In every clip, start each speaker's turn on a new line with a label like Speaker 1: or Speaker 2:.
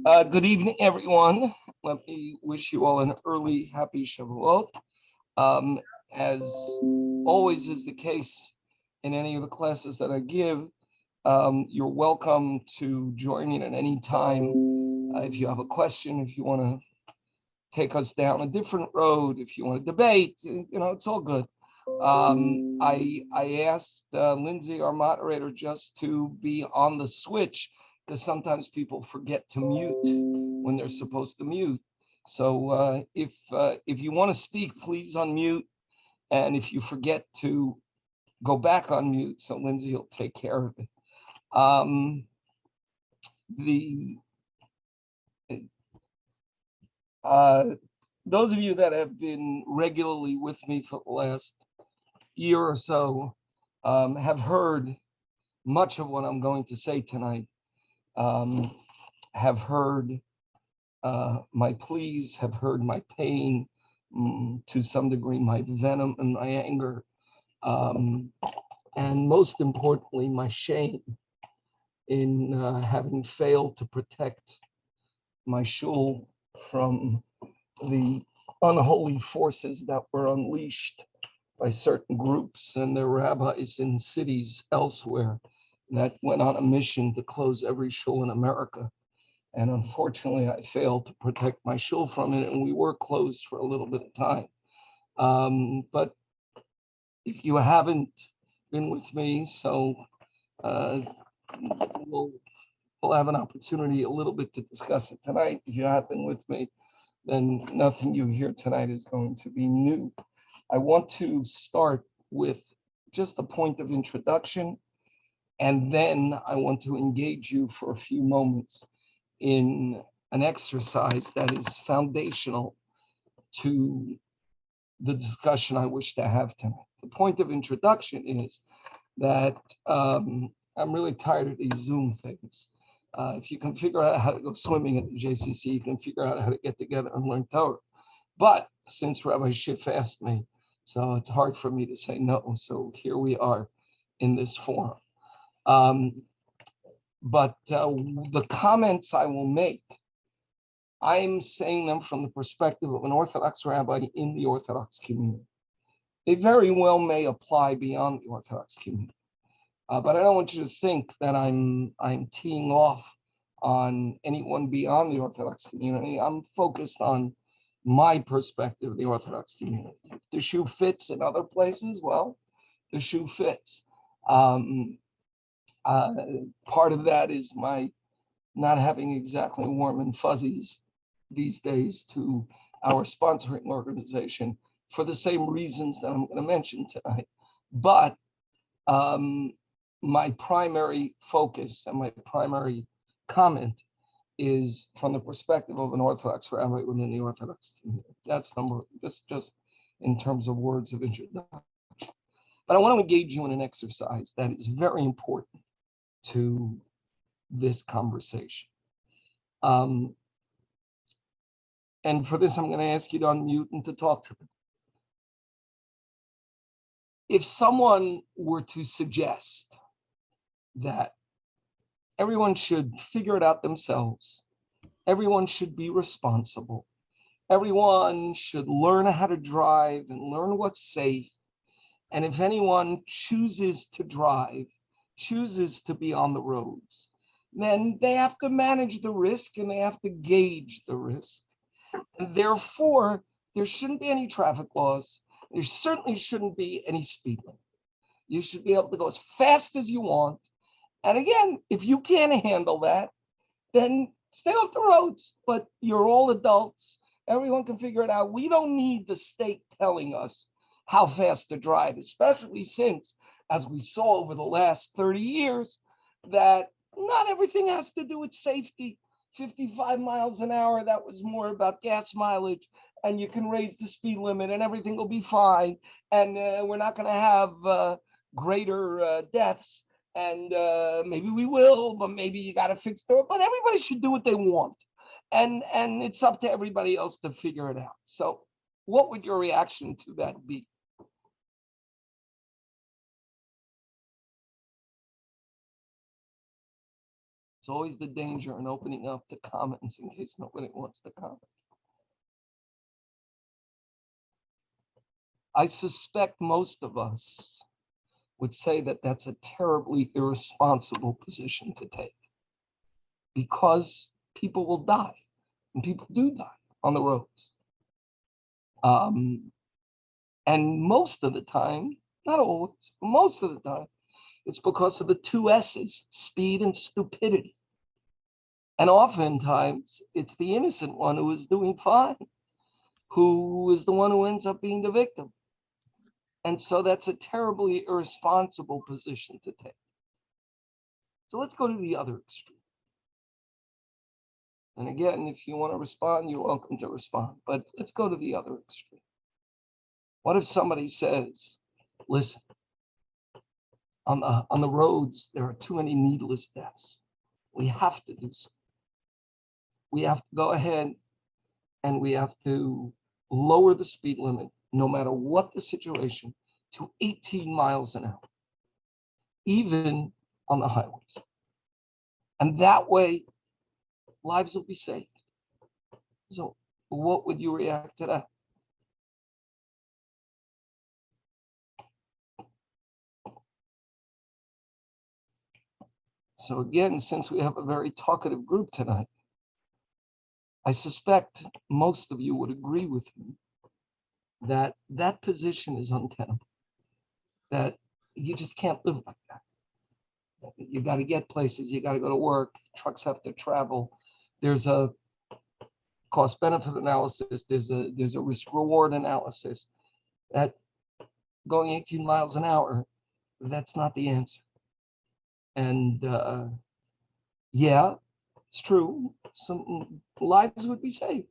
Speaker 1: Good evening, everyone. Let me wish you all an early happy Shavuot. Um, as always is the case in any of the classes that I give, you're welcome to join in at any time. If you have a question, if you want to take us down a different road, if you want to debate, it's all good. I asked Lindsay, our moderator, just to be on the switch because sometimes people forget to mute when they're supposed to mute. So if you want to speak, please unmute, and if you forget to go back on mute, so Lindsay will take care of it. Those of you that have been regularly with me for the last year or so have heard much of what I'm going to say tonight, have heard my pleas, have heard my pain, to some degree, my venom and my anger, and most importantly, my shame in having failed to protect my shul from the unholy forces that were unleashed by certain groups and their rabbis in cities elsewhere that went on a mission to close every shul in America. And unfortunately, I failed to protect my shul from it, and we were closed for a little bit of time. But if you haven't been with me, so we'll have an opportunity a little bit to discuss it tonight. If you have been with me, then nothing you hear tonight is going to be new. I want to start with just a point of introduction, and then I want to engage you for a few moments in an exercise that is foundational to the discussion I wish to have tonight. The point of introduction is that I'm really tired of these Zoom things. If you can figure out how to go swimming at the JCC, you can figure out how to get together and learn Torah. But since Rabbi Schiff asked me, so it's hard for me to say no. So here we are in this forum. But the comments I will make, I'm saying them from the perspective of an Orthodox rabbi in the Orthodox community. They very well may apply beyond the Orthodox community. But I don't want you to think that I'm teeing off on anyone beyond the Orthodox community. I'm focused on my perspective of the Orthodox community. If the shoe fits in other places, well, the shoe fits. Part of that is my not having exactly warm and fuzzies these days to our sponsoring organization for the same reasons that I'm going to mention tonight. But my primary focus and my primary comment is from the perspective of an Orthodox rabbi within the Orthodox community. That's just in terms of words of introduction. But I want to engage you in an exercise that is very important to this conversation. And for this, I'm going to ask you to unmute and to talk to me. If someone were to suggest that everyone should figure it out themselves, everyone should be responsible, everyone should learn how to drive and learn what's safe, and if anyone chooses to drive, chooses to be on the roads, then they have to manage the risk and they have to gauge the risk. And therefore, there shouldn't be any traffic laws. There certainly shouldn't be any speed limit. You should be able to go as fast as you want. And again, if you can't handle that, then stay off the roads. But you're all adults. Everyone can figure it out. We don't need the state telling us how fast to drive, especially since, as we saw over the last 30 years, that not everything has to do with safety. 55 miles an hour, that was more about gas mileage, and you can raise the speed limit and everything will be fine. And we're not going to have greater deaths. And maybe we will, but maybe you got to fix it. But everybody should do what they want. And it's up to everybody else to figure it out. So what would your reaction to that be? It's always the danger in opening up to comments in case nobody wants to comment. I suspect most of us would say that that's a terribly irresponsible position to take, because people will die, and people do die on the roads. And most of the time, not always, but most of the time, it's because of the two S's, speed and stupidity. And oftentimes, it's the innocent one who is doing fine, who is the one who ends up being the victim. And so that's a terribly irresponsible position to take. So let's go to the other extreme. And again, if you want to respond, you're welcome to respond. But let's go to the other extreme. What if somebody says, listen, on the roads, there are too many needless deaths. We have to do something. We have to go ahead and we have to lower the speed limit, no matter what the situation, to 18 miles an hour, even on the highways. And that way, lives will be saved. So what would you react to that? So again, since we have a very talkative group tonight, I suspect most of you would agree with me that that position is untenable, that you just can't live like that. You got to get places, you got to go to work, trucks have to travel. There's a cost benefit analysis, there's a risk reward analysis. That going 18 miles an hour, that's not the answer. And yeah, it's true, some lives would be saved,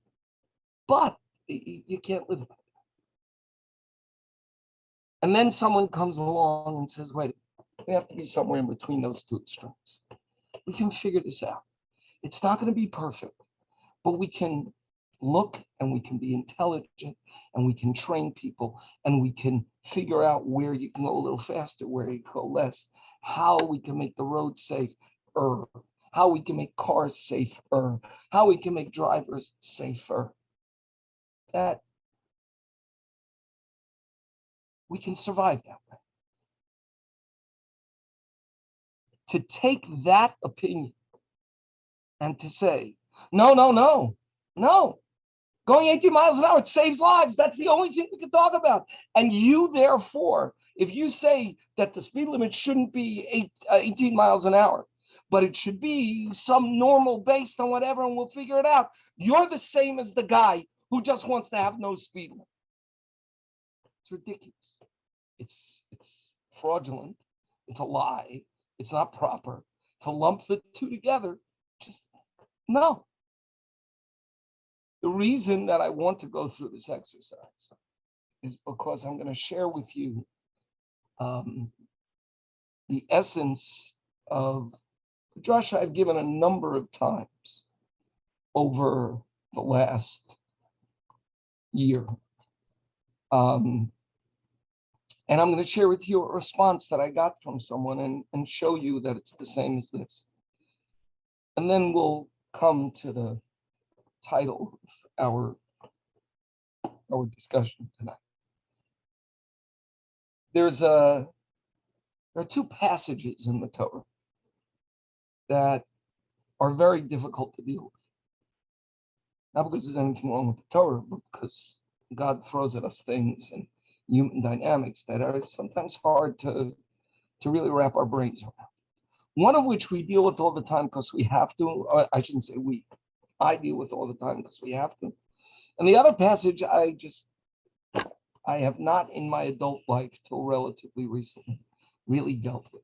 Speaker 1: but you can't live like that. And then someone comes along and says, wait, we have to be somewhere in between those two extremes. We can figure this out. It's not going to be perfect, but we can look and we can be intelligent and we can train people and we can figure out where you can go a little faster, where you can go less, how we can make the road safer, how we can make cars safer, how we can make drivers safer. That we can survive that way. To take that opinion and to say, no, going 18 miles an hour, it saves lives. That's the only thing we can talk about. And you, therefore, if you say that the speed limit shouldn't be 18 miles an hour, but it should be some normal based on whatever, and we'll figure it out, you're the same as the guy who just wants to have no speed limit. It's ridiculous. It's fraudulent. It's a lie. It's not proper. To lump the two together, just no. The reason that I want to go through this exercise is because I'm going to share with you the essence of the drush I've given a number of times over the last year. And I'm going to share with you a response that I got from someone and show you that it's the same as this. And then we'll come to the title of our discussion tonight. There are two passages in the Torah that are very difficult to deal with. Not because there's anything wrong with the Torah, but because God throws at us things and human dynamics that are sometimes hard to really wrap our brains around. One of which we deal with all the time because we have to. I shouldn't say we. I deal with all the time because we have to. And the other passage I have not in my adult life till relatively recently really dealt with.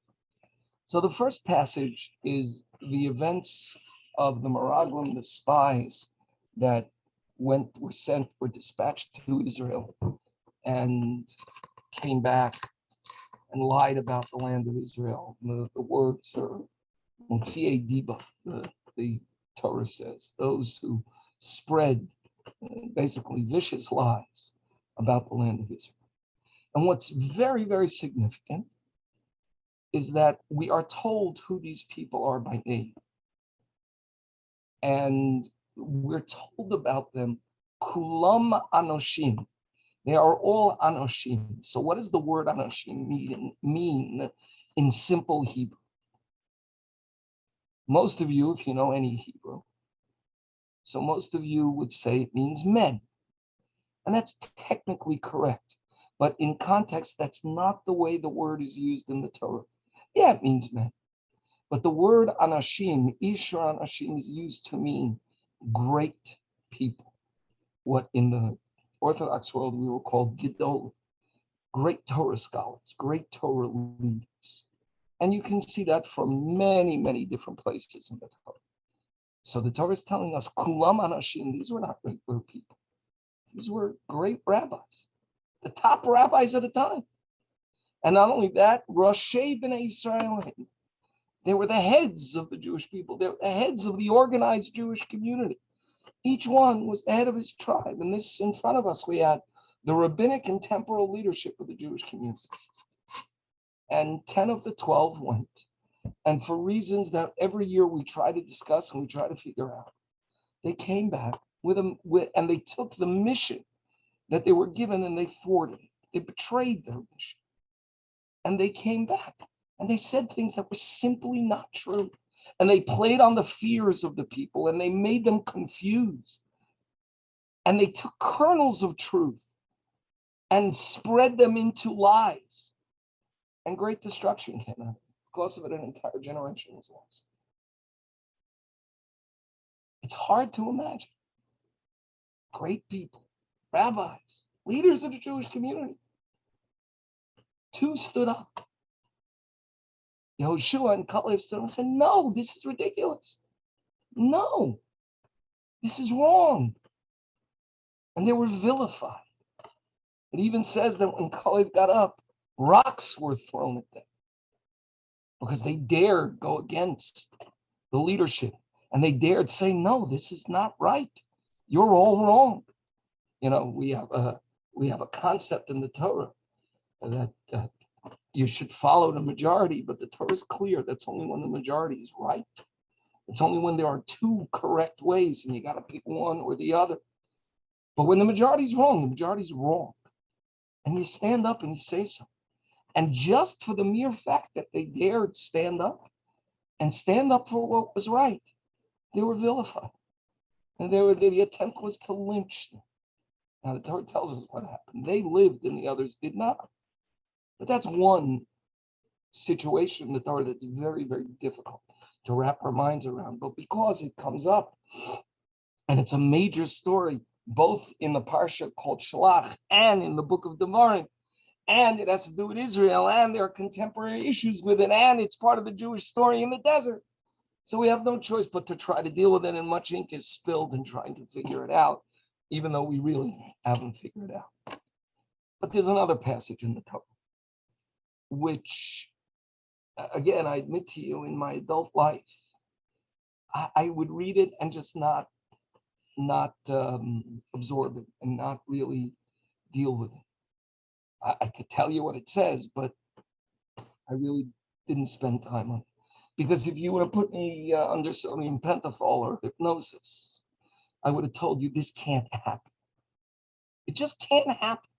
Speaker 1: So the first passage is the events of the Meraglim, the spies that were dispatched to Israel and came back and lied about the land of Israel. The words are Motsiei Diba, the Torah says, those who spread basically vicious lies about the land of Israel. And what's very, very significant is that we are told who these people are by name. And we're told about them, kulam anoshim. They are all anoshim. So what does the word anoshim mean in simple Hebrew? Most of you, if you know any Hebrew, so most of you would say it means men. And that's technically correct. But in context, that's not the way the word is used in the Torah. Yeah, it means men. But the word anashim, isha anashim, is used to mean great people. What in the Orthodox world we will call Gedolim, great Torah scholars, great Torah leaders. And you can see that from many, many different places in the Torah. So the Torah is telling us, kulam anashim, these were not regular people. These were great rabbis, the top rabbis at the time. And not only that, Roshei B'nai Israel, they were the heads of the Jewish people. They were the heads of the organized Jewish community. Each one was the head of his tribe. And this, in front of us, we had the rabbinic and temporal leadership of the Jewish community. And 10 of the 12 went. And for reasons that every year we try to discuss and we try to figure out, they came back and they took the mission that they were given and they thwarted it. They betrayed their mission. And they came back and they said things that were simply not true. And they played on the fears of the people and they made them confused. And they took kernels of truth and spread them into lies. And great destruction came out of it. Because of it, an entire generation was lost. It's hard to imagine. Great people, rabbis, leaders of the Jewish community. Two stood up. Yehoshua and Kalev stood up and said, no, this is ridiculous. No, this is wrong. And they were vilified. It even says that when Kalev got up, rocks were thrown at them because they dared go against the leadership. And they dared say, no, this is not right. You're all wrong. You know, we have a concept in the Torah that you should follow the majority, but the Torah is clear. That's only when the majority is right. It's only when there are two correct ways and you got to pick one or the other. But when the majority is wrong, the majority is wrong. And you stand up and you say so. And just for the mere fact that they dared stand up and stand up for what was right, they were vilified. And the attempt was to lynch them. Now the Torah tells us what happened. They lived and the others did not. But that's one situation in the Torah that's very, very difficult to wrap our minds around. But because it comes up and it's a major story, both in the parsha called Shalach and in the book of Devarim, and it has to do with Israel, and there are contemporary issues with it, and it's part of the Jewish story in the desert. So we have no choice but to try to deal with it, and much ink is spilled in trying to figure it out, even though we really haven't figured it out. But there's another passage in the Torah, which, again, I admit to you, in my adult life, I would read it and just not absorb it and not really deal with it. I could tell you what it says, but I really didn't spend time on it. Because if you would have put me under sodium pentothal or hypnosis, I would have told you this can't happen. It just can't happen.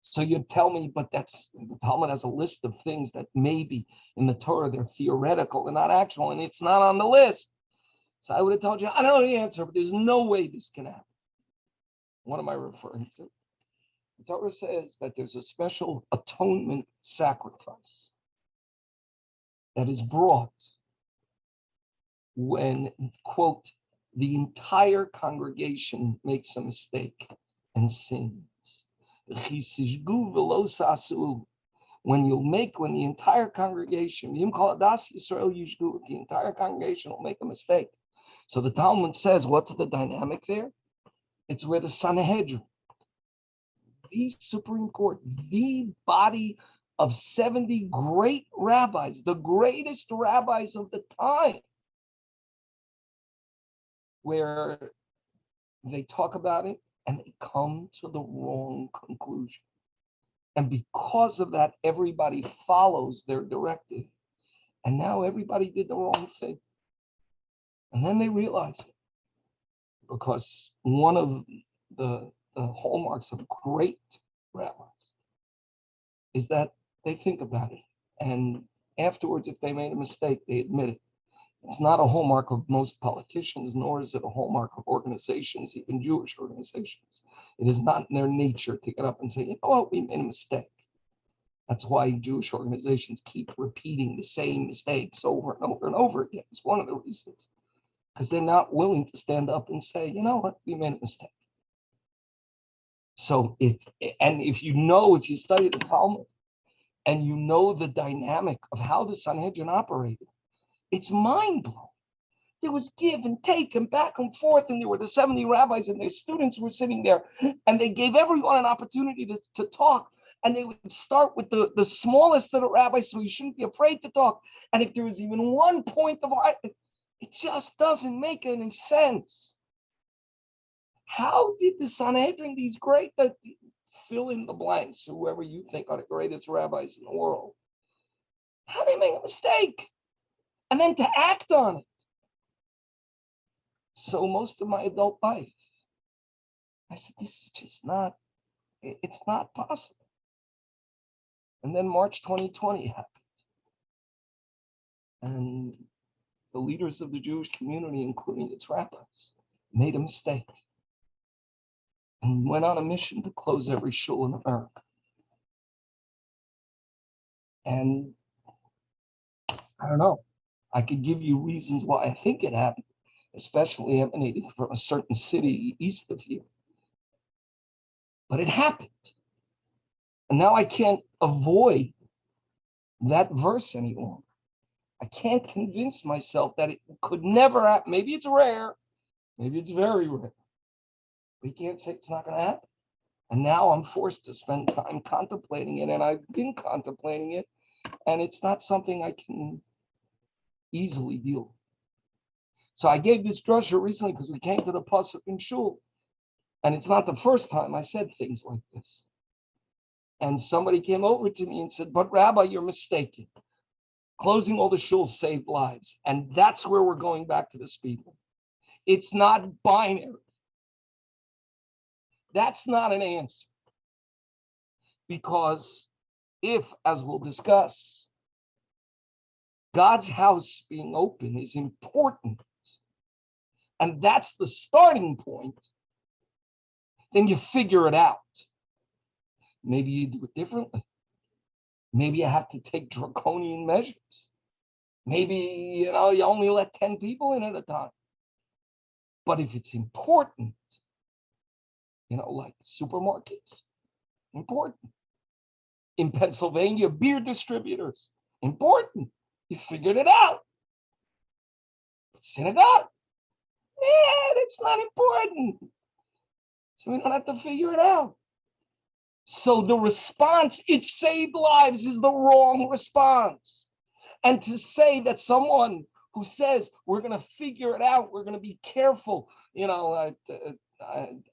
Speaker 1: So you'd tell me, but that's, the Talmud has a list of things that maybe in the Torah they're theoretical, they're not actual, and it's not on the list. So I would have told you, I don't know the answer, but there's no way this can happen. What am I referring to? The Torah says that there's a special atonement sacrifice that is brought when, quote, the entire congregation makes a mistake and sins. When the entire congregation, the entire congregation will make a mistake. So the Talmud says, what's the dynamic there? It's where the Sanhedrin, the Supreme Court, the body of 70 great rabbis, the greatest rabbis of the time, where they talk about it and they come to the wrong conclusion. And because of that, everybody follows their directive. And now everybody did the wrong thing. And then they realize it, because one of the hallmarks of great rabbis is that they think about it. And afterwards, if they made a mistake, they admit it. It's not a hallmark of most politicians, nor is it a hallmark of organizations, even Jewish organizations. It is not in their nature to get up and say, you know what, we made a mistake. That's why Jewish organizations keep repeating the same mistakes over and over and over again. It's one of the reasons, because they're not willing to stand up and say, you know what, we made a mistake. So if you study the Talmud and you know the dynamic of how the Sanhedrin operated, it's mind-blowing. There was give and take and back and forth, and there were the 70 rabbis and their students were sitting there, and they gave everyone an opportunity to talk. And they would start with the smallest of the rabbis, so you shouldn't be afraid to talk. And if there was even one point of it just doesn't make any sense. How did the Sanhedrin, these great, fill in the blanks, whoever you think are the greatest rabbis in the world, how they make a mistake and then to act on it? So most of my adult life, I said, this is just not, it's not possible. And then March 2020 happened. And the leaders of the Jewish community, including its rabbis, made a mistake and went on a mission to close every shul in America. And I don't know, I could give you reasons why I think it happened, especially emanating from a certain city east of here. But it happened. And now I can't avoid that verse anymore. I can't convince myself that it could never happen. Maybe it's rare, maybe it's very rare. We can't say it's not going to happen. And now I'm forced to spend time contemplating it, and I've been contemplating it, and it's not something I can easily deal with. So I gave this drasha recently because we came to the pasuk in shul, and it's not the first time I said things like this. And somebody came over to me and said, but Rabbi, you're mistaken. Closing all the shuls saved lives. And that's where we're going back to this people. It's not binary. That's not an answer. Because if, as we'll discuss, God's house being open is important, and that's the starting point, then you figure it out. Maybe you do it differently. Maybe you have to take draconian measures. Maybe, you only let 10 people in at a time. But if it's important, like supermarkets, important. In Pennsylvania, beer distributors, important. You figured it out. But synagogue, it's not important. So we don't have to figure it out. So the response, it saved lives, is the wrong response. And to say that someone who says, we're going to figure it out, we're going to be careful, I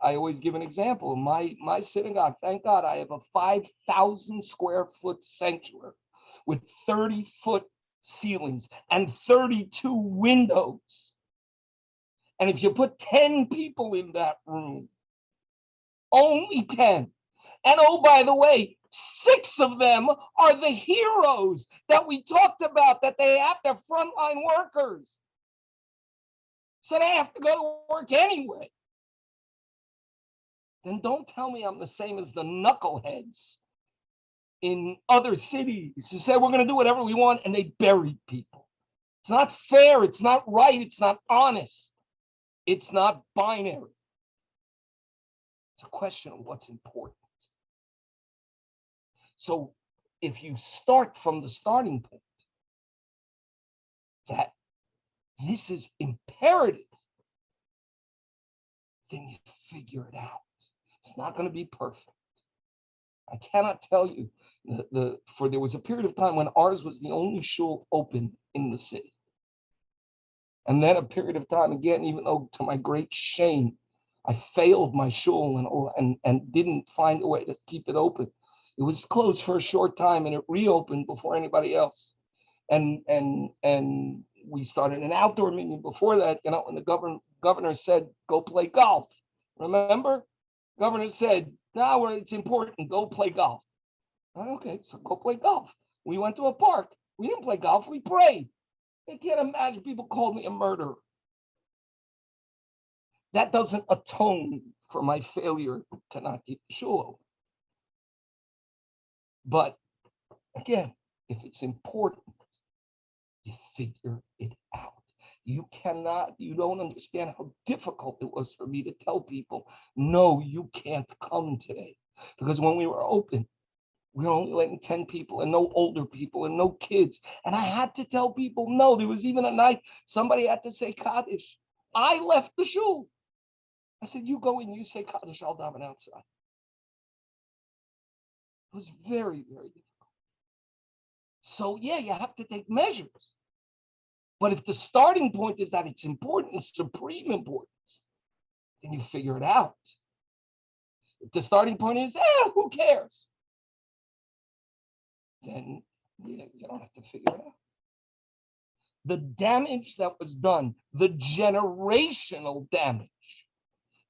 Speaker 1: always give an example. My synagogue, thank God, I have a 5,000 square foot sanctuary with 30-foot ceilings and 32 windows. And if you put 10 people in that room, only 10. And oh, by the way, 6 of them are the heroes that we talked about, that they have their frontline workers. So they have to go to work anyway. Then don't tell me I'm the same as the knuckleheads in other cities who say we're going to do whatever we want, and they buried people. It's not fair. It's not right. It's not honest. It's not binary. It's a question of what's important. So if you start from the starting point that this is imperative, then you figure it out. It's not going to be perfect. I cannot tell you, for there was a period of time when ours was the only shul open in the city. And then a period of time again, even though to my great shame, I failed my shul and didn't find a way to keep it open. It was closed for a short time and it reopened before anybody else. And we started an outdoor meeting before that, when the governor said, go play golf. Remember? Governor said, no, it's important, go play golf. Okay, so go play golf. We went to a park. We didn't play golf, we prayed. I can't imagine people called me a murderer. That doesn't atone for my failure to not keep the shul open. But again, if it's important, you figure it out. You don't understand how difficult it was for me to tell people, no, you can't come today. Because when we were open, we were only letting 10 people and no older people and no kids. And I had to tell people, no, there was even a night somebody had to say Kaddish. I left the shul. I said, you go in, you say Kaddish, I'll daven outside. It was very, very difficult. So yeah, you have to take measures. But if the starting point is that it's important, it's supreme importance, then you figure it out. If the starting point is, who cares? Then you don't have to figure it out. The damage that was done, the generational damage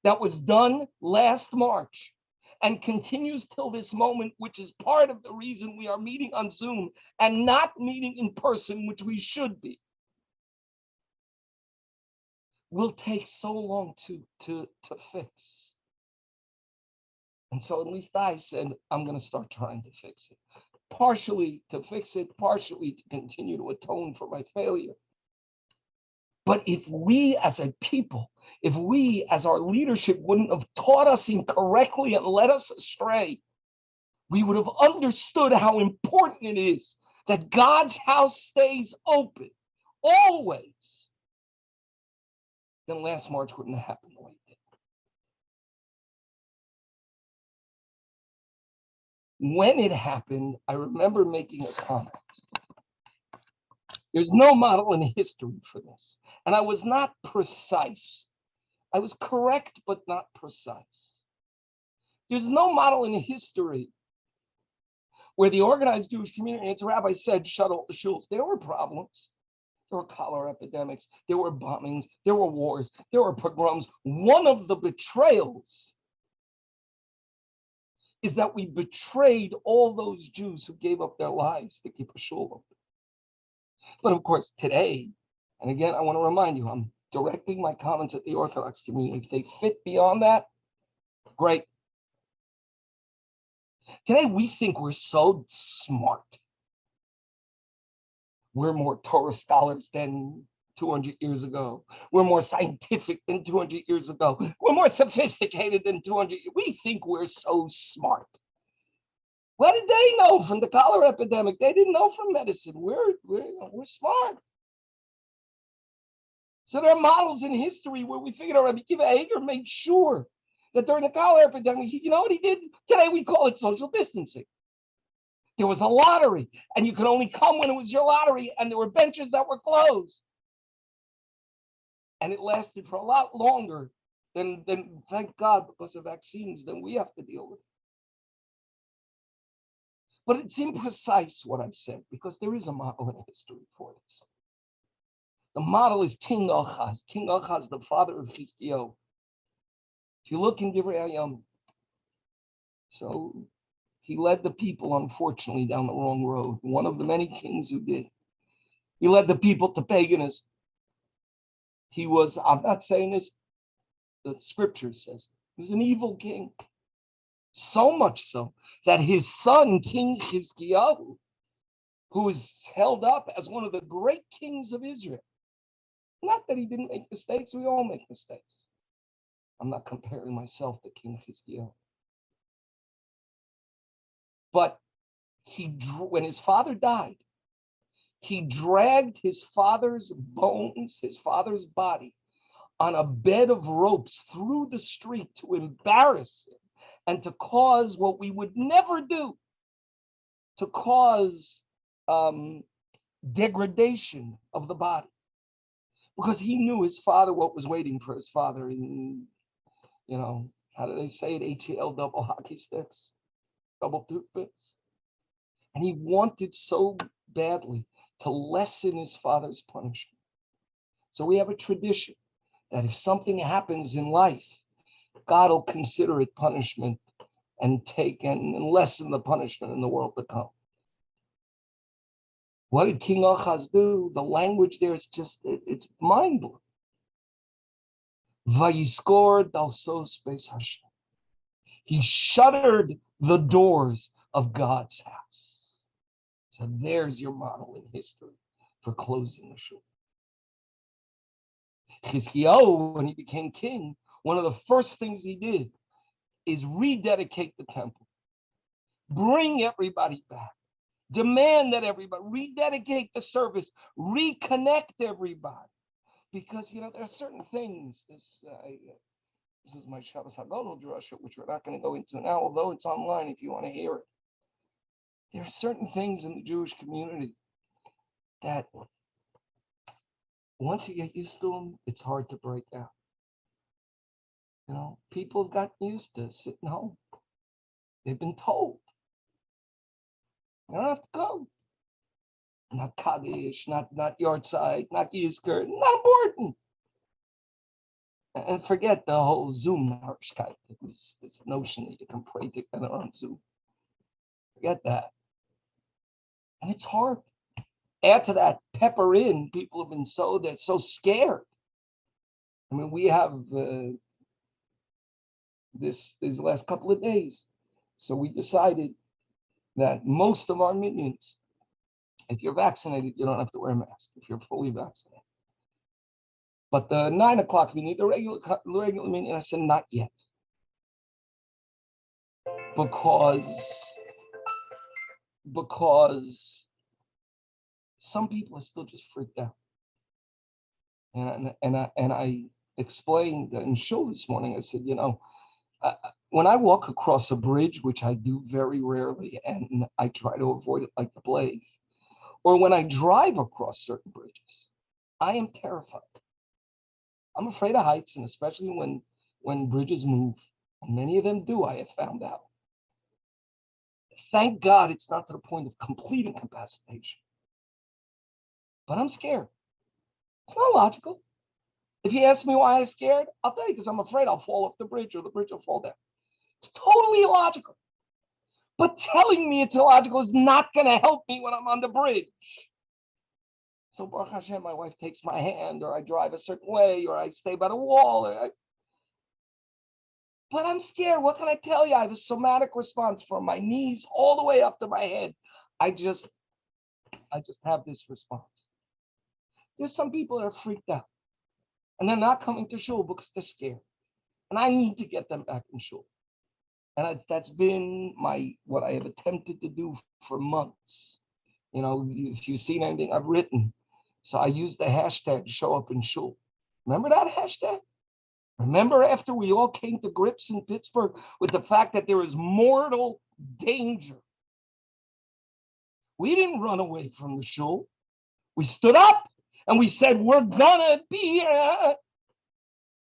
Speaker 1: that was done last March and continues till this moment, which is part of the reason we are meeting on Zoom and not meeting in person, which we should be, will take so long to fix. And so at least I said, I'm going to start trying to fix it. Partially to fix it, partially to continue to atone for my failure. But if we as a people, if we as our leadership wouldn't have taught us incorrectly and led us astray, we would have understood how important it is that God's house stays open, always. Then last March wouldn't have happened the way it did. When it happened, I remember making a comment. There's no model in history for this. And I was not precise. I was correct, but not precise. There's no model in history where the organized Jewish community, its rabbi said, shut all the shuls. There were problems. There were cholera epidemics. There were bombings. There were wars. There were pogroms. One of the betrayals is that we betrayed all those Jews who gave up their lives to keep a shul open. But of course, today, and again, I want to remind you, I'm directing my comments at the Orthodox community. If they fit beyond that, great. Today, we think we're so smart. We're more Torah scholars than 200 years ago. We're more scientific than 200 years ago. We're more sophisticated than 200 years. We think we're so smart. What did they know from the cholera epidemic? They didn't know from medicine. We're smart. So there are models in history where we figured out Rabbi Akiva Eger made sure that during the cholera epidemic, you know what he did? Today we call it social distancing. There was a lottery, and you could only come when it was your lottery, and there were benches that were closed. And it lasted for a lot longer than thank God, because of vaccines, than we have to deal with. But it's imprecise what I said, because there is a model in history for this. The model is King Achaz. King Achaz, the father of Chizkiyahu. If you look in Divrei Hayam, so he led the people, unfortunately, down the wrong road. One of the many kings who did. He led the people to paganism. He was, I'm not saying this, the scripture says, he was an evil king. So much so that his son, King Chizkiyahu, who is held up as one of the great kings of Israel. Not that he didn't make mistakes, we all make mistakes. I'm not comparing myself to King Chizkiyahu. But when his father died, he dragged his father's bones, his father's body, on a bed of ropes through the street to embarrass him and to cause what we would never do, to cause degradation of the body. Because he knew his father, what was waiting for his father in, how do they say it? ATL double hockey sticks, double toothpicks. And he wanted so badly to lessen his father's punishment. So we have a tradition that if something happens in life, God will consider it punishment and take and lessen the punishment in the world to come. What did King Achaz do? The language there is just, it's mind-blowing. Vayiskor dalsos beis Hashem. He shuttered the doors of God's house. So there's your model in history for closing the shul. Chizkiyahu, when he became king, one of the first things he did is rededicate the temple. Bring everybody back. Demand that everybody rededicate the service, reconnect everybody. Because, there are certain things, this is my Shabbos Hagodol Drasha, which we're not going to go into now, although it's online if you want to hear it. There are certain things in the Jewish community that once you get used to them, it's hard to break out. People have gotten used to sitting home. They've been told. You don't have to go. Not Kaddish, not Yortzeit, not Yizkor, not important. And forget the whole Zoom narishkeit, this notion that you can pray together on Zoom. Forget that. And it's hard. Add to that, pepper in, people have been they're so scared. I mean, we have these last couple of days. So we decided that most of our minions, if you're vaccinated, you don't have to wear a mask if you're fully vaccinated. But the 9 o'clock meeting, the regular meeting, I said not yet. Because some people are still just freaked out. And I explained in shul this morning, I said, when I walk across a bridge, which I do very rarely, and I try to avoid it like the plague, or when I drive across certain bridges, I am terrified. I'm afraid of heights, and especially when bridges move, and many of them do, I have found out. Thank God it's not to the point of complete incapacitation. But I'm scared. It's not logical. If you ask me why I'm scared, I'll tell you, because I'm afraid I'll fall off the bridge or the bridge will fall down. It's totally illogical. But telling me it's illogical is not going to help me when I'm on the bridge. So Baruch Hashem, my wife takes my hand, or I drive a certain way, or I stay by the wall. But I'm scared. What can I tell you? I have a somatic response from my knees all the way up to my head. I just have this response. There's some people that are freaked out, and they're not coming to shul because they're scared. And I need to get them back in shul. And that's been what I have attempted to do for months. If you've seen anything I've written. So I use the hashtag show up in shul. Remember that hashtag? Remember after we all came to grips in Pittsburgh with the fact that there is mortal danger. We didn't run away from the shul. We stood up and we said, we're gonna be here.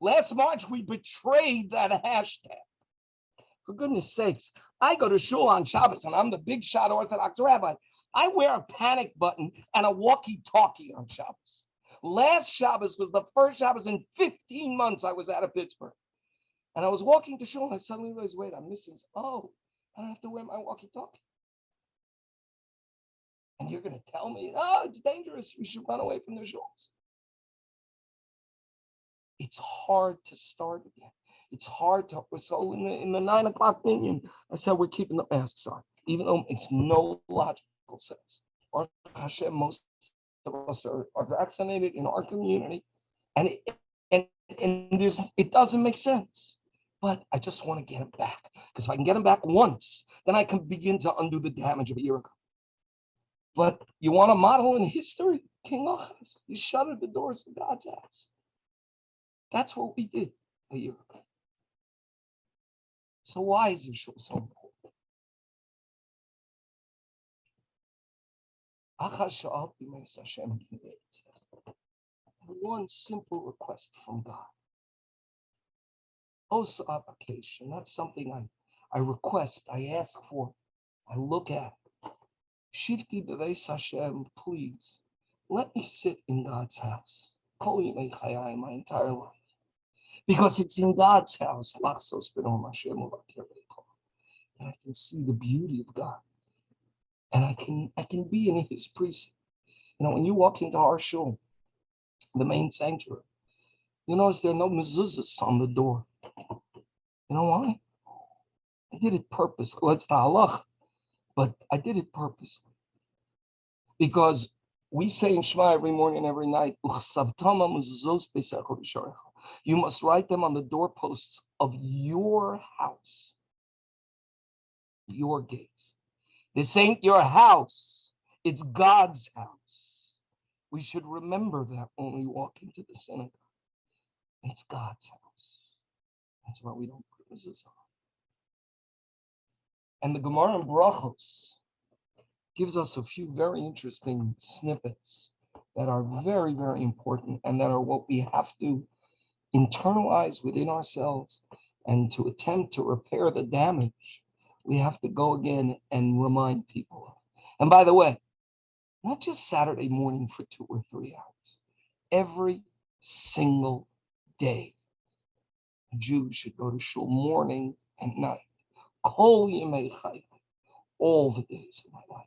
Speaker 1: Last March, we betrayed that hashtag. For goodness sakes, I go to shul on Shabbos and I'm the big shot Orthodox rabbi. I wear a panic button and a walkie-talkie on Shabbos. Last Shabbos was the first Shabbos in 15 months I was out of Pittsburgh. And I was walking to shul and I suddenly realized, wait, I'm missing. Oh, I don't have to wear my walkie-talkie. And you're going to tell me, it's dangerous. We should run away from the shuls. It's hard to start again. It's hard to, so in the 9 o'clock meeting, I said, we're keeping the masks on, even though it's no logical sense. Or Hashem, most of us are vaccinated in our community, and it doesn't make sense. But I just want to get them back, because if I can get them back once, then I can begin to undo the damage of a year ago. But you want a model in history? King Achaz, he shuttered the doors of God's house. That's what we did a year ago. So why is this show so important? One simple request from God. Also application, not something I request, I ask for, I look at. Shifti b'veis Hashem, please, let me sit in God's house. my entire life. Because it's in God's house. And I can see the beauty of God. And I can be in his precinct. When you walk into our shul, the main sanctuary, you notice there are no mezuzahs on the door. You know why? I did it purposely. Well, it's the halach, but I did it purposely. Because we say in Shema every morning and every night, you must write them on the doorposts of your house, your gates. This ain't your house, it's God's house. We should remember that when we walk into the synagogue. It's God's house. That's why we don't put mezuzah on. And the Gemara in Brachos gives us a few very interesting snippets that are very, very important and that are what we have to internalize within ourselves, and to attempt to repair the damage, we have to go again and remind people of. And by the way, not just Saturday morning for 2 or 3 hours, every single day, a Jew should go to shul morning and night, kol yemei chayim, all the days of my life.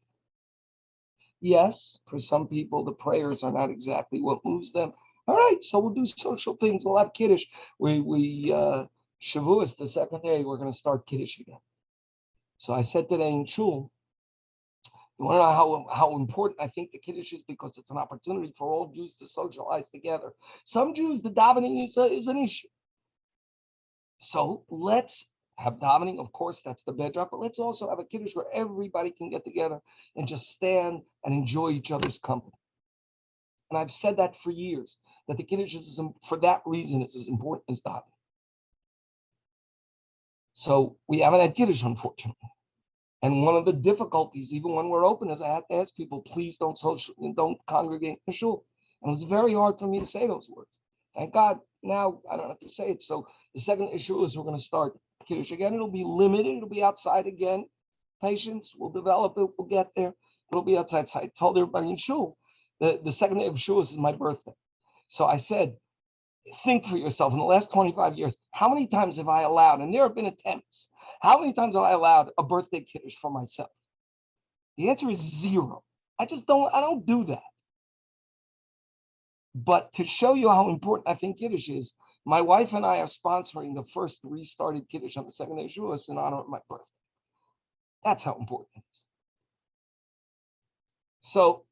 Speaker 1: Yes, for some people, the prayers are not exactly what moves them. All right, so we'll do social things. We'll have Kiddush. Shavuos, the second day, we're going to start Kiddush again. So I said today in shul, you want to know how important I think the Kiddush is, because it's an opportunity for all Jews to socialize together. Some Jews, the davening is an issue. So let's have davening. Of course, that's the bedrock, but let's also have a Kiddush where everybody can get together and just stand and enjoy each other's company. And I've said that for years, that the Kiddush is, for that reason, it's as important as davening. So we haven't had Kiddush, unfortunately. And one of the difficulties, even when we're open, is I have to ask people, please don't congregate in the shul. And it was very hard for me to say those words. Thank God, now I don't have to say it. So the second issue is we're going to start Kiddush again. It'll be limited. It'll be outside again. Patience, we'll develop it. We'll get there. It'll be outside. So I told everybody in shul, the second day of shul is my birthday. So I said, think for yourself, in the last 25 years, how many times have I allowed, and there have been attempts, how many times have I allowed a birthday Kiddush for myself? The answer is 0. I don't do that. But to show you how important I think Kiddush is, my wife and I are sponsoring the first restarted Kiddush on the second day of Shavuos in honor of my birthday. That's how important it is. So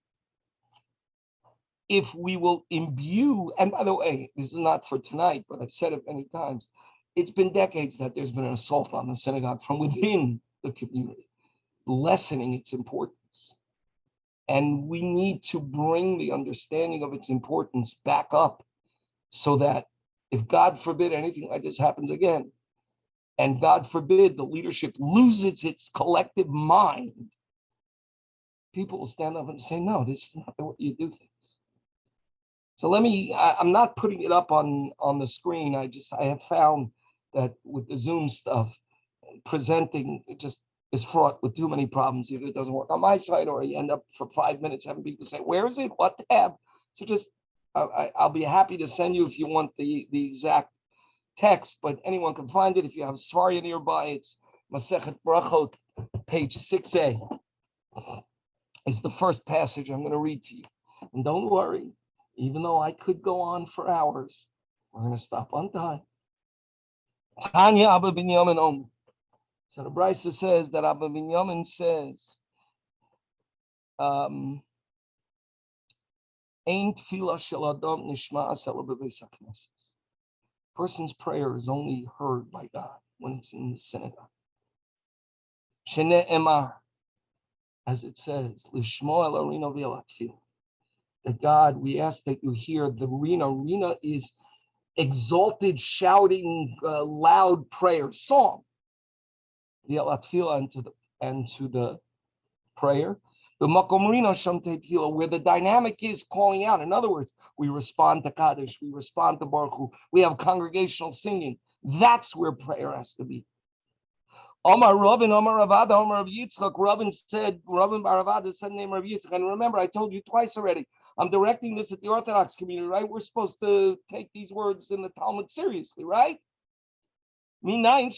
Speaker 1: if we will imbue, and by the way, this is not for tonight, but I've said it many times, it's been decades that there's been an assault on the synagogue from within the community, lessening its importance. And we need to bring the understanding of its importance back up, so that if God forbid anything like this happens again, and God forbid the leadership loses its collective mind, people will stand up and say, no, this is not the way you do things. So I'm not putting it up on the screen. I have found that with the Zoom stuff, presenting, it just is fraught with too many problems. Either it doesn't work on my side, or you end up for 5 minutes having people say, where is it? What tab? So just, I'll be happy to send you if you want the exact text, but anyone can find it. If you have Svarya nearby, it's Masechet Brachot, page 6a. Is the first passage I'm going to read to you. And don't worry, even though I could go on for hours, we're going to stop on time. Tanya Abba Binyamin Omer. So the Brisa says that Abba Binyamin says, Ein tefillah shel adam nishma'as ela bebeis hakneses. Person's prayer is only heard by God when it's in the synagogue. Shene emar, as it says, lishmo el arina v'el tefillah. That God, we ask that you hear the rina. Rina is exalted, shouting, loud prayer, song. V'el tefillah, and to the prayer. The makom rina sham te'tefillah, where the dynamic is calling out. In other words, we respond to Kaddish, we respond to Baruch Hu, we have congregational singing. That's where prayer has to be. Omar Ravin, Omar Ravada, Omar Rav Yitzchak. Ravin Baravada said the name of Yitzchak. And remember, I told you twice already, I'm directing this at the Orthodox community, right? We're supposed to take these words in the Talmud seriously, right? I'll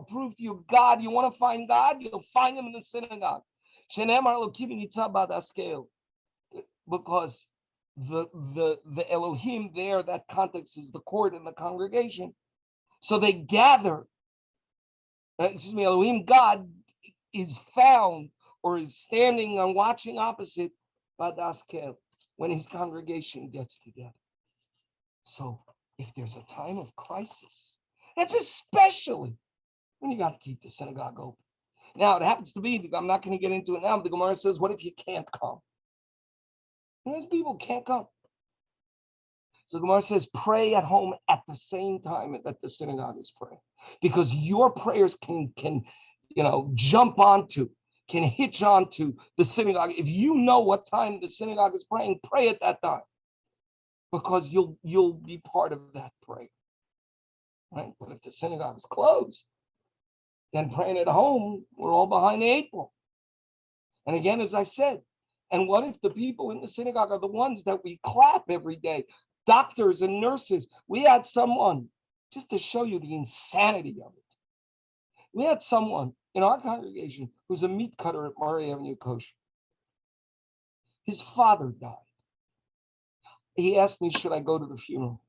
Speaker 1: prove to you God. You want to find God? You'll find him in the synagogue. Because the Elohim there, that context is the court and the congregation. So they gather. Elohim, God, is found or is standing and watching opposite Badaskel when his congregation gets together. So if there's a time of crisis, that's especially when you got to keep the synagogue open. Now, it happens to be, I'm not going to get into it now, but the Gemara says, what if you can't come? And those people can't come. So the Gemara says, pray at home at the same time that the synagogue is praying. Because your prayers can jump onto, can hitch onto the synagogue. If you know what time the synagogue is praying, pray at that time. Because you'll be part of that prayer. Right? But if the synagogue is closed, then praying at home, we're all behind the eight ball. And again, as I said, and what if the people in the synagogue are the ones that we clap every day? Doctors and nurses. We had someone, just to show you the insanity of it. We had someone in our congregation who's a meat cutter at Murray Avenue Kosher. His father died. He asked me, should I go to the funeral?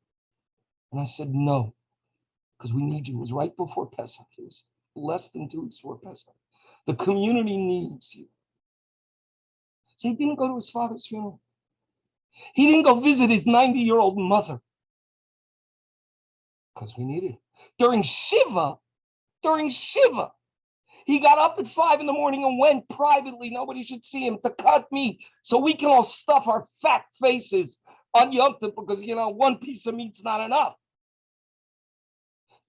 Speaker 1: And I said, no, because we need you. It was right before Pesach. It was less than 2 weeks before Pesach. The community needs you. So he didn't go to his father's funeral. He didn't go visit his 90-year-old mother because we needed it. During Shiva, he got up at 5 a.m. and went privately. Nobody should see him, to cut meat so we can all stuff our fat faces on Yom Tov because, one piece of meat's not enough.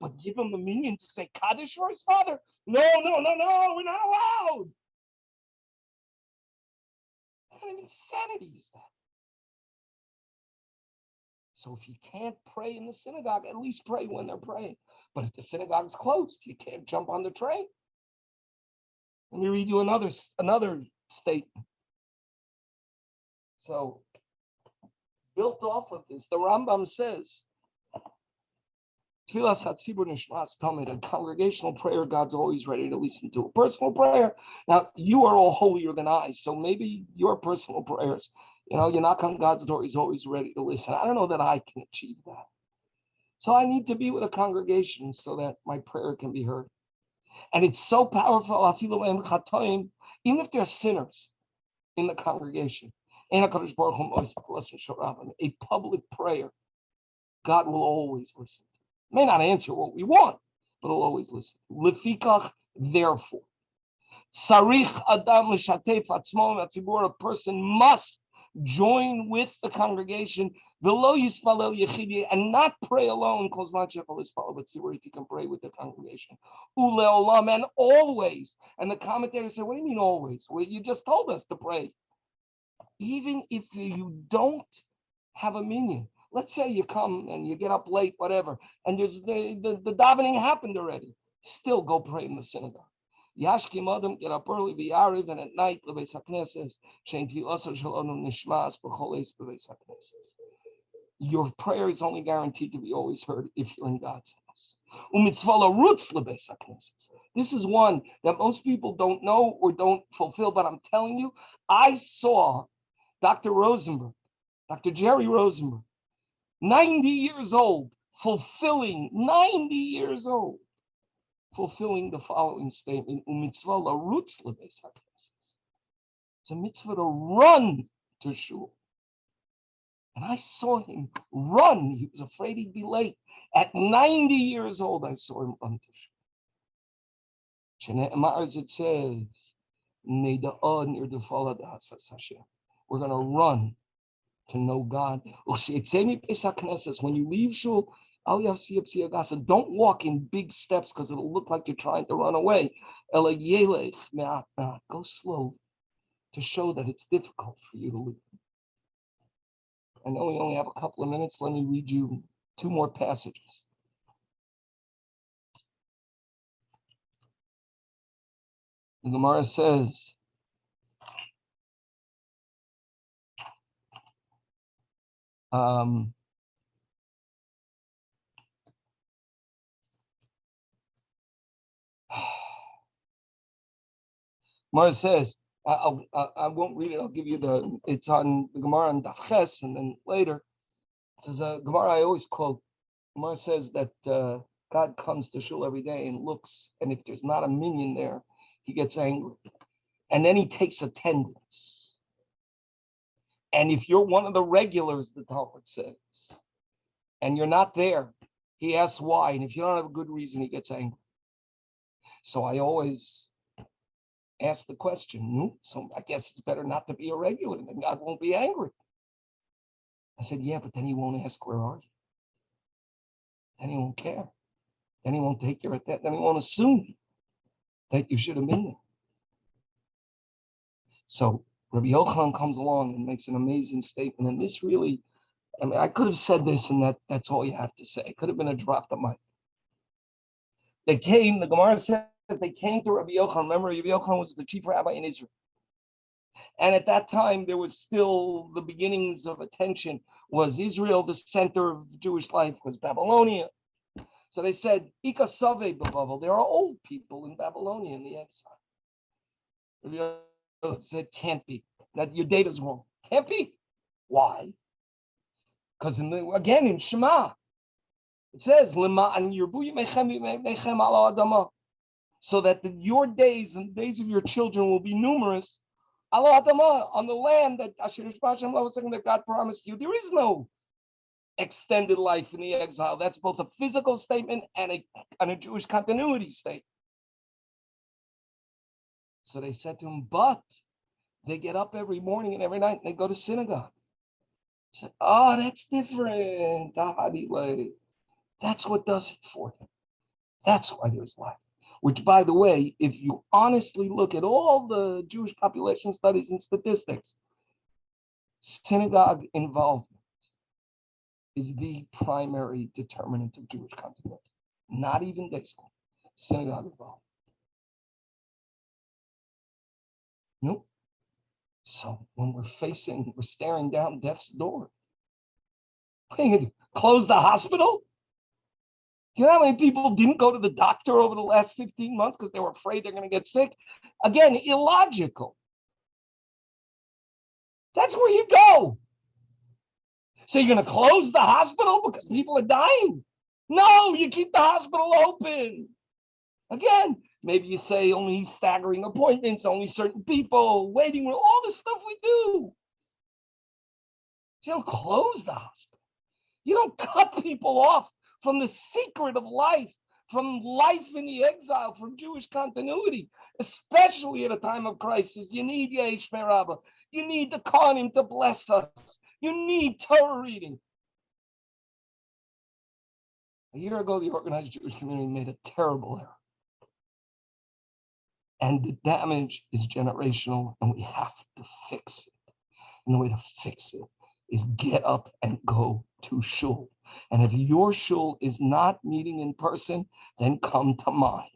Speaker 1: But give him a minyan to say Kaddish for his father? No, we're not allowed. What kind of insanity is that? So if you can't pray in the synagogue, at least pray when they're praying. But if the synagogue's closed, you can't jump on the train. Let me read you another statement. So, built off of this, the Rambam says, Tfilas HaTzibur Nishmas Talmid, a congregational prayer, God's always ready to listen to. A personal prayer, now you are all holier than I, so maybe your personal prayers, you knock on God's door, he's always ready to listen. I don't know that I can achieve that. So I need to be with a congregation so that my prayer can be heard. And it's so powerful, even if they're sinners in the congregation, a public prayer, God will always listen. May not answer what we want, but he'll always listen. Lefikach, therefore, sarich adam l'shatef atzmo v'atzibur, a person must join with the congregation, v'lo yispalel yechidi, and not pray alone, if you can pray with the congregation. Uleolam, and always. And the commentators say, what do you mean always? Well, you just told us to pray. Even if you don't have a minyan. Let's say you come and you get up late, whatever, and there's the davening happened already. Still go pray in the synagogue. Yashkim Adam, get up early, v'yariv, and at night, l'beis hakneses, shein tfilas shel adam nishmas b'chol eis b'beis hakneses. Your prayer is only guaranteed to be always heard if you're in God's house. Umitzvah l'rutz l'beis hakneses. This is one that most people don't know or don't fulfill, but I'm telling you, I saw Dr. Jerry Rosenberg, 90 years old, fulfilling the following statement: Umitzvah larutz lebeis hakneses. It's a mitzvah to run to shul. And I saw him run. He was afraid he'd be late. At 90 years old, I saw him run to shul. As it says, we're going to run to know God. When you leave shul, don't walk in big steps because it'll look like you're trying to run away. Go slow to show that it's difficult for you to leave. I know we only have a couple of minutes. Let me read you 2 more passages. The Gemara says, Um, Gemara says, I won't read it. I'll give you it's on the Gemara on Daf Ches, and then later it says Gemara I always quote. Gemara says that God comes to shul every day and looks, and if there's not a minion there, he gets angry, and then he takes attendance. And if you're one of the regulars, the Talmud says, and you're not there, he asks why, and if you don't have a good reason, he gets angry. So I always ask the question, so I guess it's better not to be a regular, then God won't be angry. I said, yeah, but then he won't ask, where are you? Then he won't care. Then he won't take your attention. Then he won't assume that you should have been there. So Rabbi Yochanan comes along and makes an amazing statement. And this really, I mean, I could have said this and that's all you have to say. It could have been a drop the mic. The Gemara says they came to Rabbi Yochanan. Remember, Rabbi Yochanan was the chief rabbi in Israel. And at that time, there was still the beginnings of attention. Was Israel the center of Jewish life? Was Babylonia? So they said, Ika Save Babel. There are old people in Babylonia in the exile. Rabbi Yochanan said, can't be. That your data's wrong. Can't be. Why? Because again in Shema, it says, so that your days and the days of your children will be numerous on the land that God promised you. There is no extended life in the exile. That's both a physical statement and a Jewish continuity statement. So they said to him, but they get up every morning and every night and they go to synagogue. He said, oh, that's different. That's what does it for them. That's why there's life. Which, by the way, if you honestly look at all the Jewish population studies and statistics, synagogue involvement is the primary determinant of Jewish continuity. Not even day school. Synagogue involvement. Nope. So when we're staring down death's door, what are you gonna do? Close the hospital? Do you know how many people didn't go to the doctor over the last 15 months because they were afraid they're going to get sick? Again, illogical. That's where you go. So you're going to close the hospital because people are dying? No, you keep the hospital open. Again, maybe you say only staggering appointments, only certain people, waiting room, all the stuff we do. You don't close the hospital. You don't cut people off from the secret of life, from life in the exile, from Jewish continuity, especially at a time of crisis. You need Yesh Merabah. You need the Kohanim to bless us. You need Torah reading. A year ago, the organized Jewish community made a terrible error. And the damage is generational, and we have to fix it. And the way to fix it is get up and go to shul. And if your shul is not meeting in person, then come to mine.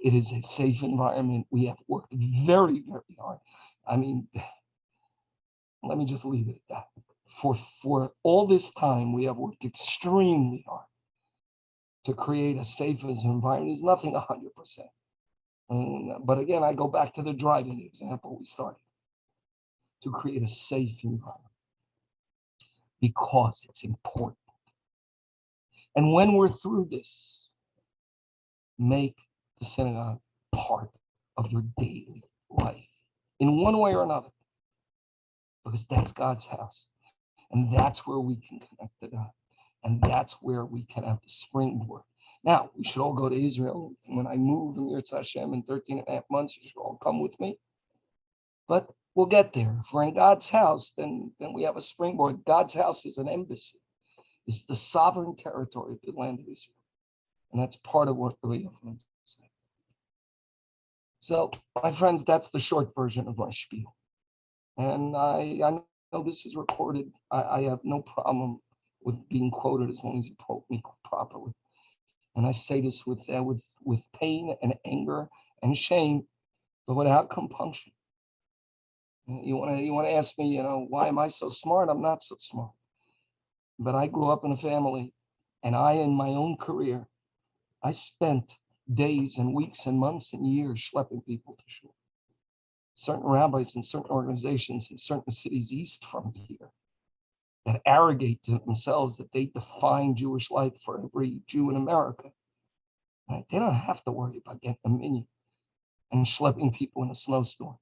Speaker 1: It is a safe environment. We have worked very, very hard. I mean, let me just leave it at that. For all this time, we have worked extremely hard to create a safe environment. It's nothing 100%. But again, I go back to the driving example we started. To create a safe environment. Because it's important. And when we're through this, make the synagogue part of your daily life in one way or another, because that's God's house. And that's where we can connect to God. And that's where we can have the springboard. Now, we should all go to Israel. When I move in Yirtzeh Hashem in 13 and a half months, you should all come with me. But we'll get there. If we're in God's house, then we have a springboard. God's house is an embassy. It's the sovereign territory of the land of Israel. And that's part of what Rabbi Yochanan said. So, my friends, that's the short version of my spiel. And I know this is recorded. I have no problem with being quoted as long as you quote me properly. And I say this with pain and anger and shame, but without compunction. You want to ask me, why am I so smart? I'm not so smart. But I grew up in a family, and in my own career, I spent days and weeks and months and years schlepping people to shul. Certain rabbis and certain organizations in certain cities east from here that arrogate to themselves that they define Jewish life for every Jew in America. Right? They don't have to worry about getting a minion and schlepping people in a snowstorm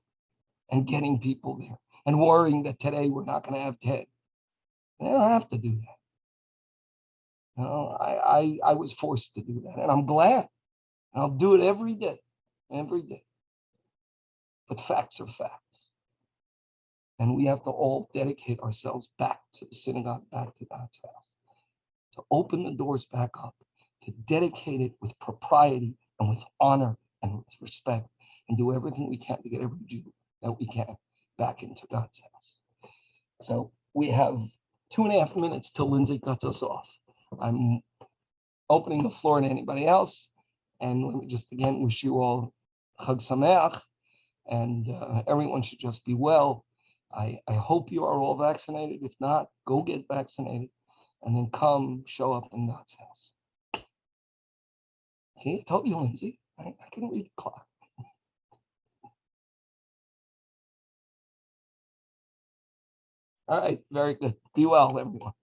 Speaker 1: and getting people there and worrying that today we're not going to have Ted. They don't have to do that. You know, I was forced to do that, and I'm glad. And I'll do it every day, every day. But facts are facts. And we have to all dedicate ourselves back to the synagogue, back to God's house, to open the doors back up, to dedicate it with propriety and with honor and with respect, and do everything we can to get every Jew that we can back into God's house. So we have 2.5 minutes till Lindsay cuts us off. I'm opening the floor to anybody else. And let me just again wish you all Chag Sameach, and everyone should just be well. I hope you are all vaccinated. If not, go get vaccinated and then come show up in God's house. See, I told you, Lindsay, I can read the clock. All right, very good. Be well, everyone.